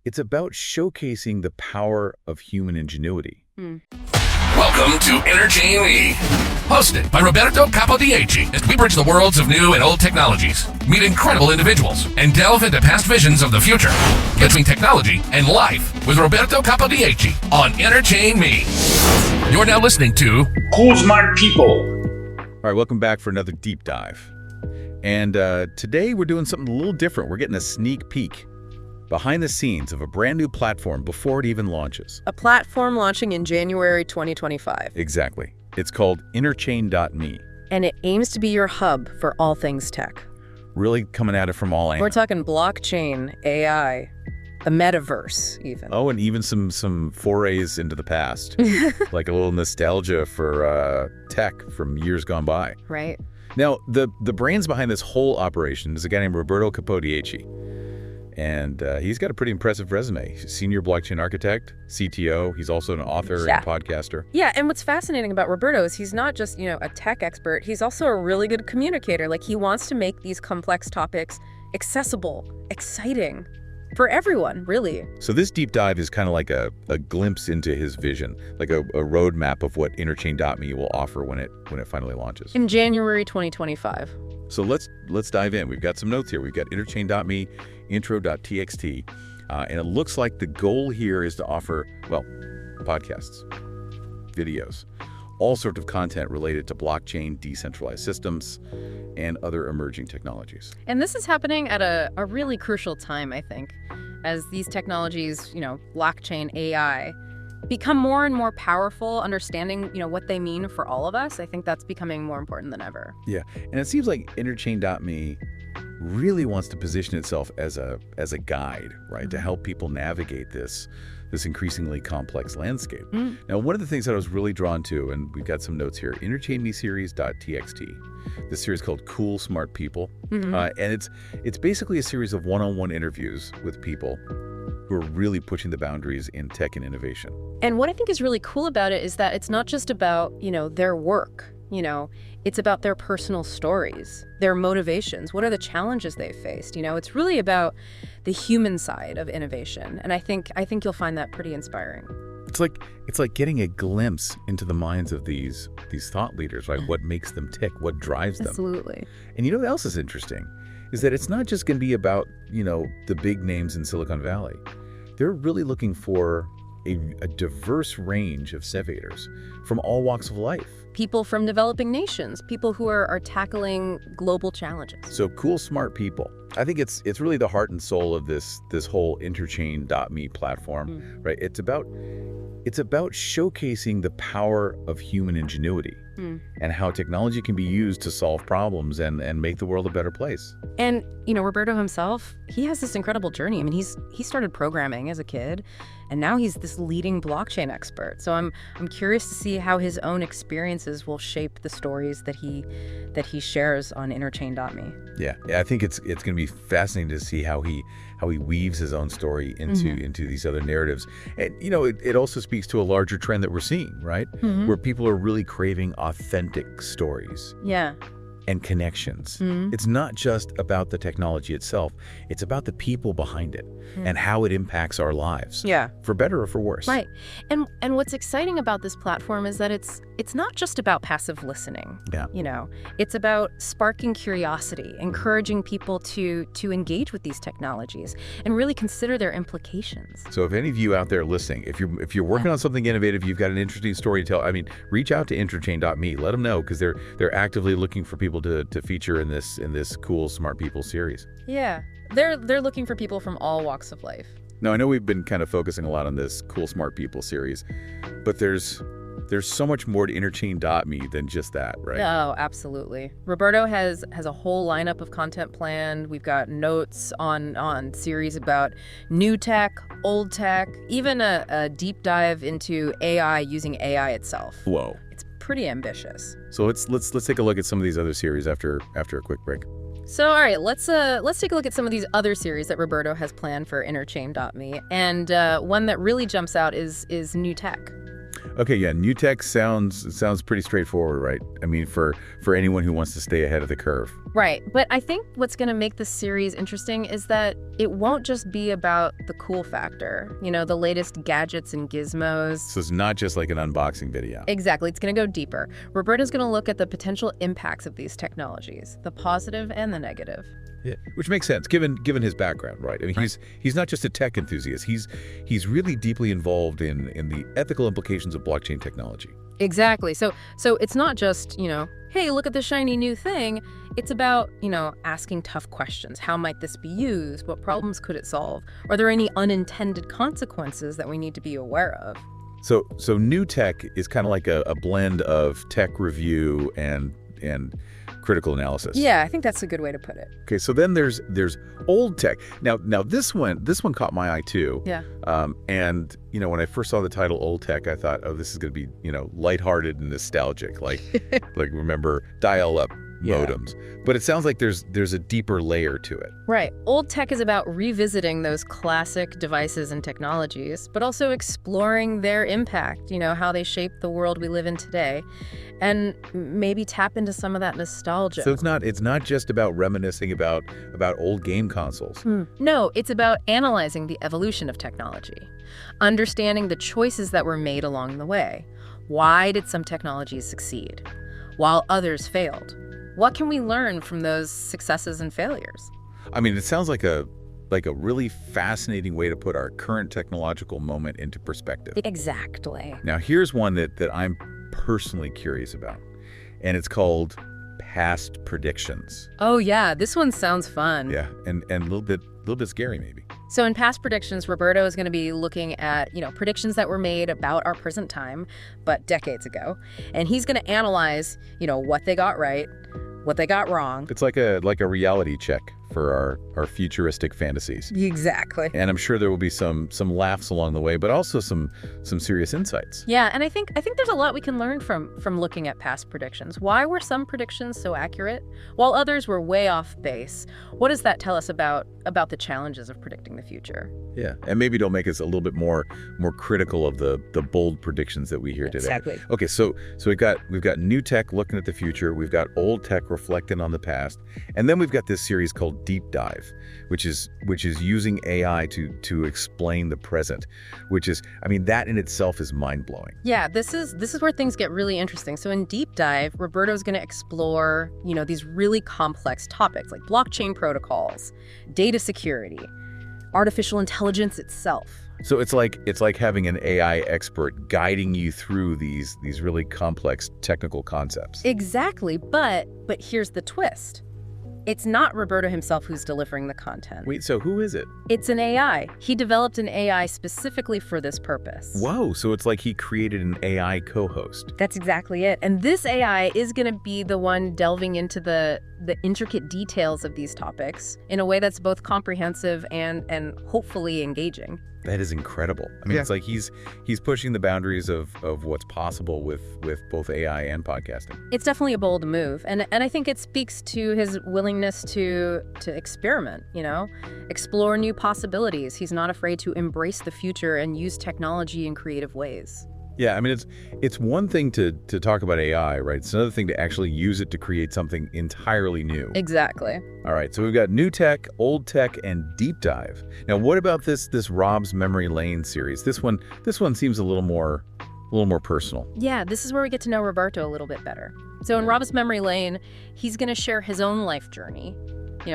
It's about showcasing the power of human ingenuity. Welcome to Entertain Me, hosted by Roberto Capodieci, as we bridge the worlds of new and old technologies, meet incredible individuals, and delve into past visions of the future, between technology and life with Roberto Capodieci on Entertain Me. You're now listening to Cool Smart People. All right, welcome back for another deep dive. And today we're doing something a little different. We're getting a sneak peek behind the scenes of a brand new platform before it even launches. A platform launching in January 2025. Exactly. It's called Interchain.me. And it aims to be your hub for all things tech. Really coming at it from all angles. We're talking blockchain, AI, the metaverse even. Oh, and even some forays into the past. Like a little nostalgia for tech from years gone by. Right. Now, the brains behind this whole operation is a guy named Roberto Capodieci. And he's got a pretty impressive resume. He's a senior blockchain architect, CTO. He's also an author and podcaster. Yeah, and what's fascinating about Roberto is he's not just, a tech expert. He's also a really good communicator. Like, he wants to make these complex topics accessible, exciting for everyone, really. So this deep dive is kind of like a glimpse into his vision, like a roadmap of what Interchain.me will offer when it finally launches. In January 2025. So let's dive in. We've got some notes here. We've got Interchain.me, intro.txt, and it looks like the goal here is to offer, well, podcasts, videos, all sorts of content related to blockchain, decentralized systems, and other emerging technologies. And this is happening at a really crucial time, I think, as these technologies, blockchain, AI, become more and more powerful, understanding, what they mean for all of us. I think that's becoming more important than ever. Yeah, and it seems like Interchain.me really wants to position itself as a guide, right, to help people navigate this increasingly complex landscape. Now, one of the things that I was really drawn to, and we've got some notes here, interchainmeseries.txt. This series called Cool Smart People, and it's basically a series of one-on-one interviews with people who are really pushing the boundaries in tech and innovation. And what I think is really cool about it is that it's not just about, their work. It's about their personal stories, their motivations. What are the challenges they've faced? It's really about the human side of innovation. And I think you'll find that pretty inspiring. It's like getting a glimpse into the minds of these thought leaders, right? What makes them tick, what drives them. Absolutely. And you know what else is interesting? Is that it's not just going to be about, the big names in Silicon Valley. They're really looking for a diverse range of innovators from all walks of life. People from developing nations, people who are tackling global challenges. So cool, smart people. I think it's really the heart and soul of this whole Interchain.me platform, right? It's about showcasing the power of human ingenuity and how technology can be used to solve problems and make the world a better place. And, Roberto himself, he has this incredible journey. I mean, he started programming as a kid, and now he's this leading blockchain expert. So I'm curious to see how his own experiences will shape the stories that he shares on Interchain.me. Yeah, I think it's going to be fascinating to see how he weaves his own story into these other narratives. And it also speaks to a larger trend that we're seeing, right? Where people are really craving authentic stories. Yeah. And connections. It's not just about the technology itself. It's about the people behind it and how it impacts our lives. Yeah. For better or for worse. Right. And what's exciting about this platform is that it's not just about passive listening. Yeah. It's about sparking curiosity, encouraging people to engage with these technologies and really consider their implications. So if any of you out there listening, if you're working on something innovative, you've got an interesting story to tell, reach out to Interchain.me. Let them know, because they're actively looking for people to feature in this Cool Smart People series. Yeah, they're looking for people from all walks of life. Now, I know we've been kind of focusing a lot on this Cool Smart People series, but there's so much more to Interchain.me than just that, right? Oh, absolutely. Roberto has a whole lineup of content planned. We've got notes on series about new tech, old tech, even a deep dive into AI using AI itself. Whoa. Pretty ambitious. So let's take a look at some of these other series after a quick break. So all right, let's take a look at some of these other series that Roberto has planned for Interchain.me, and one that really jumps out is new tech. Okay, yeah, new tech sounds pretty straightforward, right? I mean, for anyone who wants to stay ahead of the curve. Right, but I think what's going to make this series interesting is that it won't just be about the cool factor, the latest gadgets and gizmos. So it's not just like an unboxing video. Exactly, it's going to go deeper. Roberto's going to look at the potential impacts of these technologies, the positive and the negative. Yeah, which makes sense given his background, right? I mean, he's not just a tech enthusiast. He's really deeply involved in the ethical implications of blockchain technology. Exactly. So it's not just, hey, look at the shiny new thing. It's about, asking tough questions. How might this be used? What problems could it solve? Are there any unintended consequences that we need to be aware of? So new tech is kind of like a blend of tech review and critical analysis. Yeah, I think that's a good way to put it. Okay, so then there's old tech. Now this one caught my eye too. Yeah. And when I first saw the title Old Tech, I thought, oh, this is going to be lighthearted and nostalgic, like remember dial-up modems. But it sounds like there's a deeper layer to it. Right. Old tech is about revisiting those classic devices and technologies, but also exploring their impact, how they shape the world we live in today, and maybe tap into some of that nostalgia. So it's not just about reminiscing about old game consoles. No, it's about analyzing the evolution of technology, understanding the choices that were made along the way. Why did some technologies succeed while others failed? What can we learn from those successes and failures? I mean, it sounds like a really fascinating way to put our current technological moment into perspective. Exactly. Now, here's one that I'm personally curious about, and it's called past predictions. Oh yeah, this one sounds fun. Yeah, and a little bit scary maybe. So in past predictions, Roberto is going to be looking at, predictions that were made about our present time, but decades ago. And he's going to analyze, what they got right, what they got wrong. It's like a reality check for our futuristic fantasies. Exactly. And I'm sure there will be some laughs along the way, but also some serious insights. Yeah, and I think there's a lot we can learn from looking at past predictions. Why were some predictions so accurate while others were way off base? What does that tell us about the challenges of predicting the future? Yeah, and maybe it'll make us a little bit more critical of the bold predictions that we hear today. Exactly. Okay, so we've got new tech looking at the future, we've got old tech reflecting on the past, and then we've got this series called Deep Dive, which is using AI to explain the present, which is, I mean, that in itself is mind-blowing. Yeah, this is where things get really interesting. So in Deep Dive, Roberto's going to explore, these really complex topics like blockchain protocols, data security, artificial intelligence itself. So it's like having an AI expert guiding you through these really complex technical concepts. Exactly, but here's the twist. It's not Roberto himself who's delivering the content. Wait, so who is it? It's an AI. He developed an AI specifically for this purpose. Whoa, so it's like he created an AI co-host. That's exactly it. And this AI is going to be the one delving into the intricate details of these topics in a way that's both comprehensive and hopefully engaging. That is incredible. I mean, Yeah. It's like he's pushing the boundaries of what's possible with both AI and podcasting. It's definitely a bold move, and I think it speaks to his willingness to experiment, explore new possibilities. He's not afraid to embrace the future and use technology in creative ways. Yeah, I mean, it's one thing to talk about AI, right? It's another thing to actually use it to create something entirely new. Exactly. All right, so we've got new tech, old tech, and deep dive. Now, what about this Rob's Memory Lane series? This one seems a little more personal. Yeah, this is where we get to know Roberto a little bit better. So in Rob's Memory Lane, he's going to share his own life journey,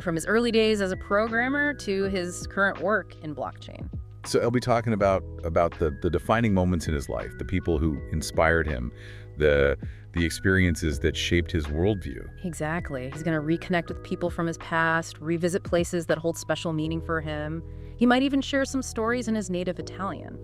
from his early days as a programmer to his current work in blockchain. So I'll be talking about the defining moments in his life, the people who inspired him, the experiences that shaped his worldview. Exactly. He's going to reconnect with people from his past, revisit places that hold special meaning for him. He might even share some stories in his native Italian,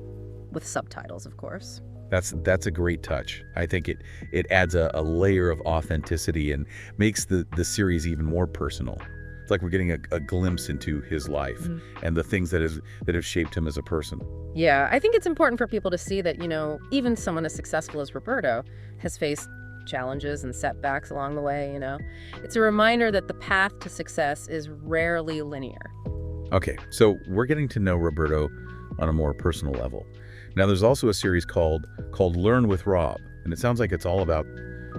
with subtitles, of course. That's a great touch. I think it adds a layer of authenticity and makes the series even more personal. It's like we're getting a glimpse into his life and the things that have shaped him as a person. Yeah, I think it's important for people to see that, even someone as successful as Roberto has faced challenges and setbacks along the way, It's a reminder that the path to success is rarely linear. Okay, so we're getting to know Roberto on a more personal level. Now, there's also a series called Learn with Rob, and it sounds like it's all about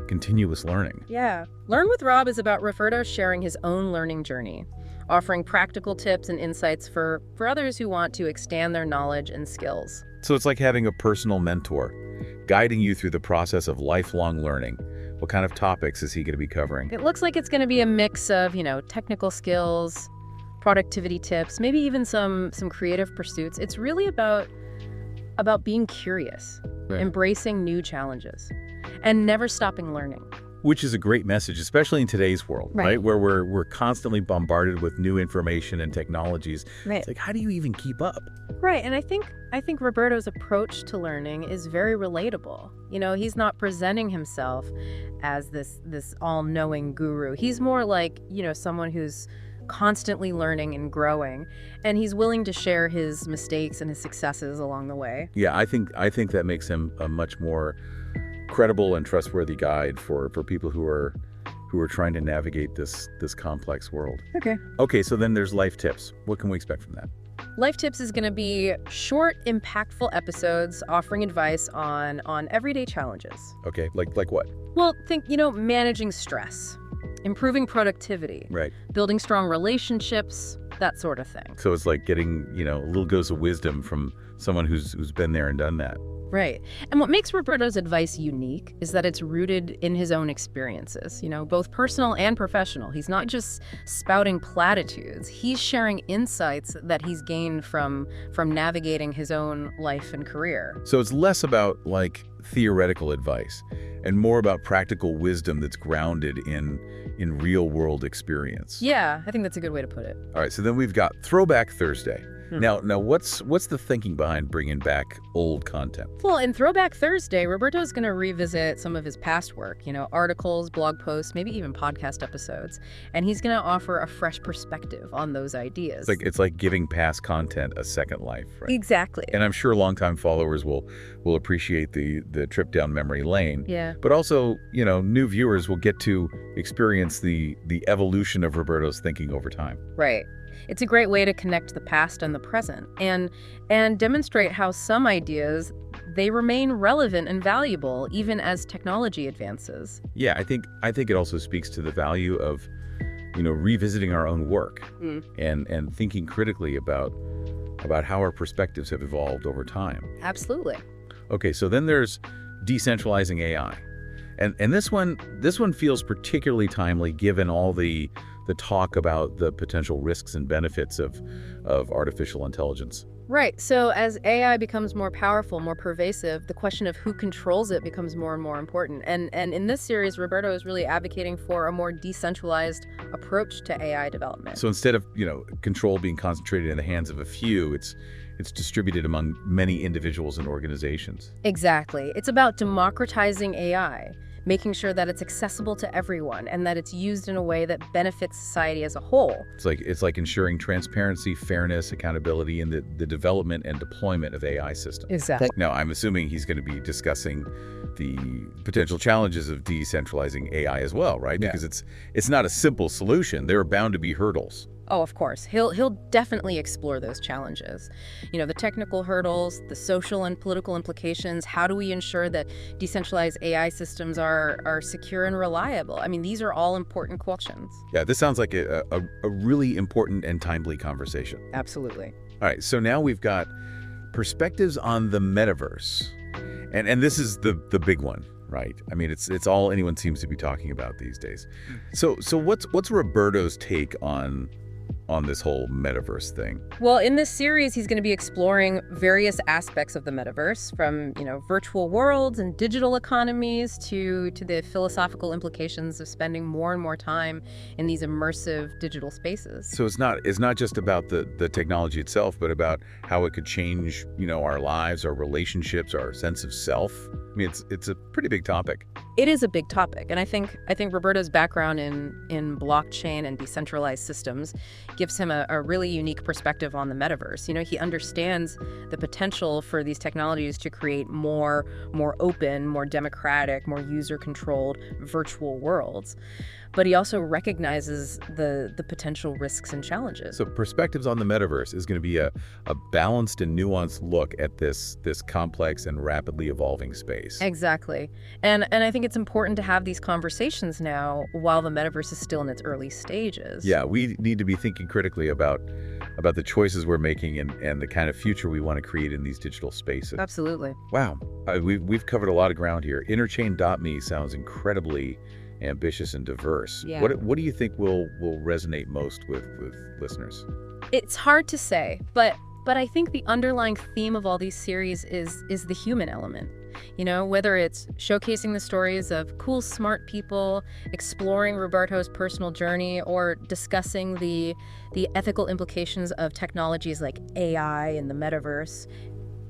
continuous learning. Yeah. Learn with Rob is about Roberto sharing his own learning journey, offering practical tips and insights for others who want to expand their knowledge and skills. So it's like having a personal mentor, guiding you through the process of lifelong learning. What kind of topics is he going to be covering? It looks like it's going to be a mix of, technical skills, productivity tips, maybe even some creative pursuits. It's really about being curious, Right. embracing new challenges, and never stopping learning. Which is a great message, especially in today's world, Right. right? Where we're constantly bombarded with new information and technologies. Right. It's like, how do you even keep up? Right, and I think Roberto's approach to learning is very relatable. He's not presenting himself as this all-knowing guru. He's more like, someone who's constantly learning and growing, and he's willing to share his mistakes and his successes along the way. Yeah, I think that makes him a much more credible and trustworthy guide for people who are trying to navigate this complex world. Okay, so then there's life tips. What can we expect from that? Life Tips is going to be short, impactful episodes offering advice on everyday challenges. Okay, like what? Well, think, managing stress, improving productivity, Right. building strong relationships, that sort of thing. So it's like getting, a little dose of wisdom from someone who's been there and done that. Right. And what makes Roberto's advice unique is that it's rooted in his own experiences, both personal and professional. He's not just spouting platitudes. He's sharing insights that he's gained from navigating his own life and career. So it's less about like theoretical advice and more about practical wisdom that's grounded in real world experience. Yeah, I think that's a good way to put it. All right, so then we've got Throwback Thursday. Now what's the thinking behind bringing back old content? Well, in Throwback Thursday, Roberto's going to revisit some of his past work, articles, blog posts, maybe even podcast episodes. And he's going to offer a fresh perspective on those ideas. It's like giving past content a second life, right? Exactly. And I'm sure longtime followers will appreciate the trip down memory lane. Yeah. But also, new viewers will get to experience the evolution of Roberto's thinking over time. Right. It's a great way to connect the past and the present and demonstrate how some ideas, they remain relevant and valuable even as technology advances. Yeah, I think it also speaks to the value of, revisiting our own work and thinking critically about how our perspectives have evolved over time. Absolutely. Okay, so then there's decentralizing AI. And this one feels particularly timely given all the talk about the potential risks and benefits of artificial intelligence. Right. So as AI becomes more powerful, more pervasive, the question of who controls it becomes more and more important. And in this series, Roberto is really advocating for a more decentralized approach to AI development. So instead of, control being concentrated in the hands of a few, it's distributed among many individuals and organizations. Exactly. It's about democratizing AI, making sure that it's accessible to everyone and that it's used in a way that benefits society as a whole. It's like ensuring transparency, fairness, accountability in the development and deployment of AI systems. Exactly. Now, I'm assuming he's going to be discussing the potential challenges of decentralizing AI as well, right? Yeah. Because it's not a simple solution. There are bound to be hurdles. Oh, of course. He'll definitely explore those challenges. The technical hurdles, the social and political implications. How do we ensure that decentralized AI systems are secure and reliable? I mean, these are all important questions. Yeah, this sounds like a really important and timely conversation. Absolutely. All right, so now we've got perspectives on the metaverse. And this is the big one, right? I mean, it's all anyone seems to be talking about these days. So what's Roberto's take on this whole metaverse thing? Well, in this series, he's going to be exploring various aspects of the metaverse, from, virtual worlds and digital economies to the philosophical implications of spending more and more time in these immersive digital spaces. So it's not just about the technology itself, but about how it could change, our lives, our relationships, our sense of self. I mean, it's a pretty big topic. It is a big topic, and I think Roberto's background in blockchain and decentralized systems gives him a really unique perspective on the metaverse. He understands the potential for these technologies to create more open, more democratic, more user-controlled virtual worlds. but he also recognizes the potential risks and challenges. So Perspectives on the Metaverse is going to be a balanced and nuanced look at this complex and rapidly evolving space. Exactly. And I think it's important to have these conversations now while the metaverse is still in its early stages. Yeah, we need to be thinking critically about the choices we're making and the kind of future we want to create in these digital spaces. Absolutely. Wow, we've covered a lot of ground here. Interchain.me sounds incredibly ambitious and diverse. Yeah. What do you think will resonate most with listeners? It's hard to say, but I think the underlying theme of all these series is the human element. You know, whether it's showcasing the stories of cool, smart people, exploring Roberto's personal journey, or discussing the ethical implications of technologies like AI and the metaverse,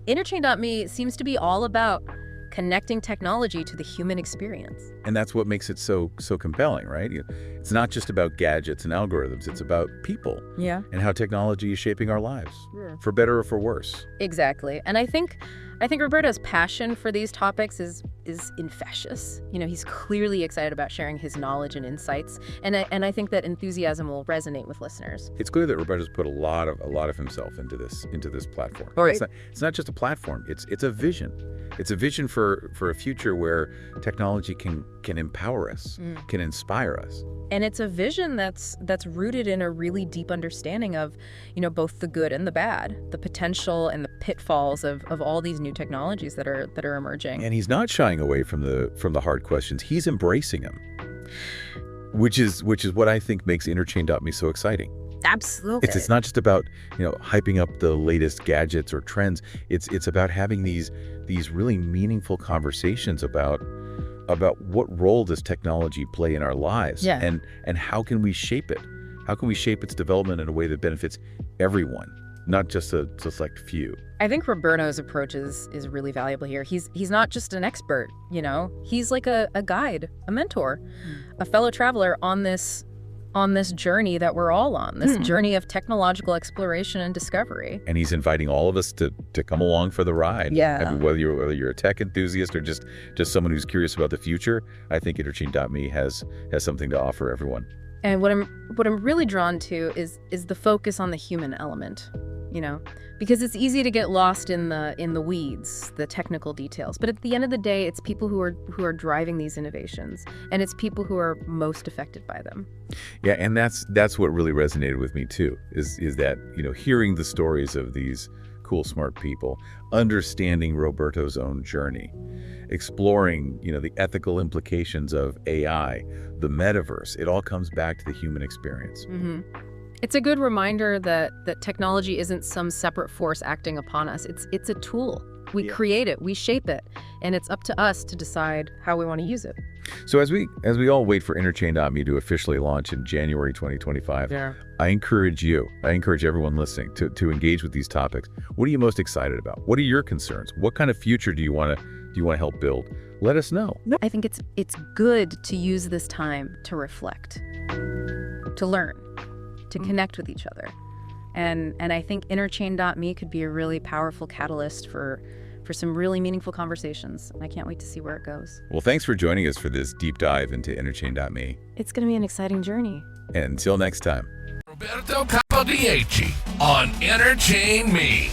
Interchain.me seems to be all about connecting technology to the human experience. And that's what makes it so compelling, right? It's not just about gadgets and algorithms. It's about people. Yeah. And how technology is shaping our lives, Yeah. for better or for worse. Exactly. And I think Roberto's passion for these topics is infectious. You know, he's clearly excited about sharing his knowledge and insights, and I think that enthusiasm will resonate with listeners. It's clear that Roberto's put a lot of himself into this platform. Right. It's not just a platform. It's a vision. It's a vision for a future where technology can empower us, can inspire us. And it's a vision that's rooted in a really deep understanding of, you know, both the good and the bad, the potential and the pitfalls of all these new technologies that are emerging. And he's not shying away from the hard questions. He's embracing them, which is what I think makes Interchain.me so exciting. Absolutely. It's not just about, you know, hyping up the latest gadgets or trends. It's about having these really meaningful conversations about what role does technology play in our lives, Yeah. and how can we shape it? How can we shape its development in a way that benefits everyone, not just a select few? I think Roberto's approach is really valuable here. He's not just an expert, you know. He's like a guide, a mentor, a fellow traveler on this journey that we're all on, this journey of technological exploration and discovery. And he's inviting all of us to come along for the ride. Yeah. I mean, whether you're a tech enthusiast or just someone who's curious about the future, I think Interchain.me has something to offer everyone. And what I'm really drawn to is the focus on the human element, you know, because it's easy to get lost in the weeds, the technical details. But at the end of the day, it's people who are driving these innovations, and it's people who are most affected by them. Yeah, and that's what really resonated with me too, is that, you know, hearing the stories of these cool, smart people, understanding Roberto's own journey, exploring, you know, the ethical implications of AI, the metaverse. It all comes back to the human experience. Mm-hmm. It's a good reminder that technology isn't some separate force acting upon us. It's a tool. We create it, we shape it, and it's up to us to decide how we want to use it. So as we all wait for Interchain.me to officially launch in January 2025, I encourage everyone listening to engage with these topics. What are you most excited about? What are your concerns? What kind of future do you want to help build? Let us know. I think it's good to use this time to reflect, to learn, to connect with each other. And I think Interchain.me could be a really powerful catalyst for some really meaningful conversations. I can't wait to see where it goes. Well, thanks for joining us for this deep dive into Interchain.me. It's going to be an exciting journey. And until next time. Roberto Capodieci on Interchain Me.